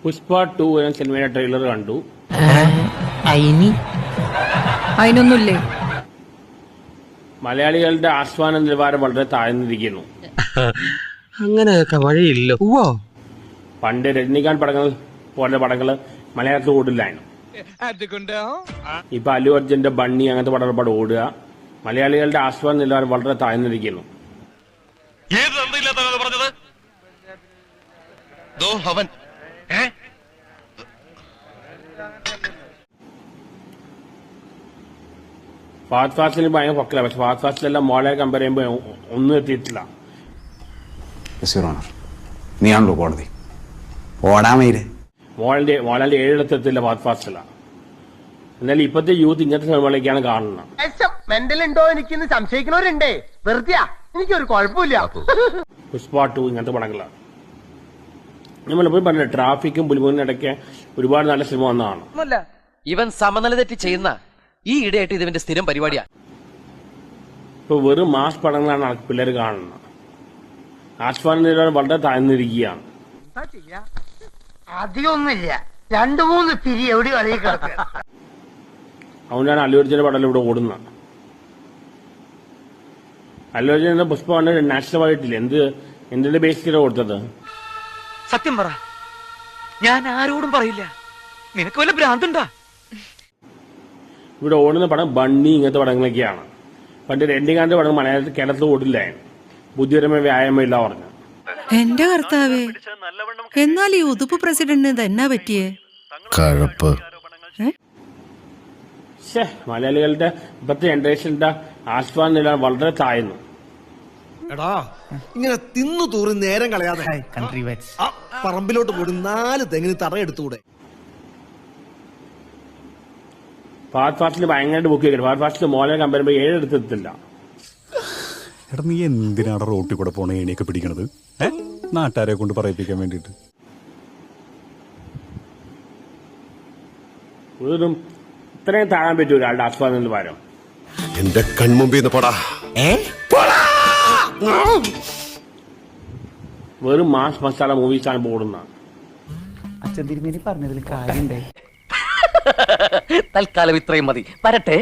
പുഷ്പ 2 എന്ന സിനിമയുടെ ട്രെയിലർ കണ്ടു. അതിനൊന്നുമില്ലേ? മലയാളികളുടെ ആസ്വാദന നിലവാരം വളരെ താഴ്ന്നിരിക്കുന്നു. അങ്ങനെയൊക്കെ വഴിയില്ലോ. പണ്ട് രജനീകാന്ത് പടങ്ങൾ പോലെ പടങ്ങള് മലയാളത്തിൽ ഓടില്ലായിരുന്നു. ഇപ്പൊ അല്ലു അർജുന്റെ ബണ്ണി അങ്ങനത്തെ പടങ്ങൾ ഓടുക. മലയാളികളുടെ ആസ്വാദന നിലവാരം വളരെ താഴ്ന്നിരിക്കുന്നു. ഫാസ്റ്റ് ഫാസ്റ്റിന് ഭയങ്കര പൊക്കല. പക്ഷെ ഫാസ്റ്റ് ഫാസ്റ്റിലെല്ലാം മോളെ കമ്പയർ ചെയ്യുമ്പോൾ ഒന്നും എത്തിയിട്ടില്ല. നീയാണല്ലോ കോടതി ഓടാമേര് മോളാണ്ട് 7 എത്തില്ല ഫാസ്റ്റ് ഫാസ്റ്റില. എന്നാലും ഇപ്പത്തെ യൂത്ത് ഇങ്ങനത്തെ സിനിമകളൊക്കെയാണ് കാണുന്നത്. മെന്റലുണ്ടോ എനിക്കിന്ന് സംശയിക്കുന്നവരുണ്ടേ. വെറുതെ എനിക്കൊരു കുഴപ്പമില്ല. പുഷ്പ 2 ഇങ്ങനത്തെ പടങ്ങളാണ്. നമ്മളെപ്പോഴും പറഞ്ഞ ട്രാഫിക്കും പുലിമുറിനും ഇടയ്ക്ക് ഒരുപാട് നല്ല സിനിമ വന്നതാണ്. ഇവൻ സമനില തെറ്റി ചെയ്യുന്ന ഈ ഇടയായിട്ട് ഇതിന്റെ സ്ഥിരം പരിപാടിയാണ്. ഇപ്പൊ വെറും മാസ് പടങ്ങളാണ് പിള്ളേർ കാണുന്നത്. ആസ്വാദന നിലവാരം വളരെ താഴ്ന്നിരിക്കുകയാണ്. അധികമൊന്നുമില്ല, 2-3 പിരി എവിടെ അറിയിക്കാം. അതുകൊണ്ടാണ് അല്ലു അർജുന്റെ പടം ഇവിടെ ഓടുന്നത്. അല്ലു അർജുന്റെ പുഷ്പ നാഷണൽ ആയിട്ടില്ല. എന്തിന്റെ ബേസിലാണ് കൊടുത്തത്? സത്യം പറ, ഞാൻ ആരോടും പറയില്ല. നിനക്ക് വല്ല ഭ്രാന്തുണ്ടാ? ഇവിടെ ഓടുന്ന പടം ബണ്ണി ഇങ്ങനത്തെ പടങ്ങളൊക്കെയാണ്. പണ്ട് രജനീകാന്ത് പടം മലയാളത്തിൽ കേരളത്തിൽ ഓടില്ലായിരുന്നു. ബുദ്ധിപരമായ വ്യായാമം ഇല്ല പറഞ്ഞു. എന്റെ കർത്താവേ, എന്നാൽ ഈ ഉതുപ്പ് പ്രസിഡന്റിന് ഇതെന്നാ പറ്റിയേ? മലയാളികളുടെ ഇപ്പത്തെ ജനറേഷന്റെ ആസ്വാദന നില വളരെ താഴ്ന്നു. എടാ, ഇങ്ങനെ തിന്നു തൂറി നേരം കളയാതെ പറമ്പിലോട്ട് പോയി 4 തെങ്ങിന് തറയെടുത്തൂടെ? ഫാസ്റ്റ് ഫാസ്റ്റിൽ ഭയങ്കരമായിട്ട് ബുക്ക് ചെയ്തിട്ട് ഫാസ്റ്റ് ഫാസ്റ്റിൽ മോലെ കമ്പയർ ചെയ്യുമ്പോൾ 7 എടുത്തെത്തില്ല. എടാ, നീ എന്തിനാണ് റോട്ടിൽ കൂടെ പോണ ഏണിയൊക്കെ പിടിക്കണത്? നാട്ടുകാരെ കൊണ്ട് പറയിപ്പിക്കാൻ വേണ്ടിട്ട്. വെറും ഇത്രയും താഴാൻ പറ്റും ഒരാളുടെ ആസ്വാദന നിലവാരം. എന്റെ കൺമുമ്പിൽ വെറും മാസ് മസാല മൂവീസാണ് ഓടുന്നത്. തൽക്കാലം ഇത്രയും മതി. വരട്ടെ.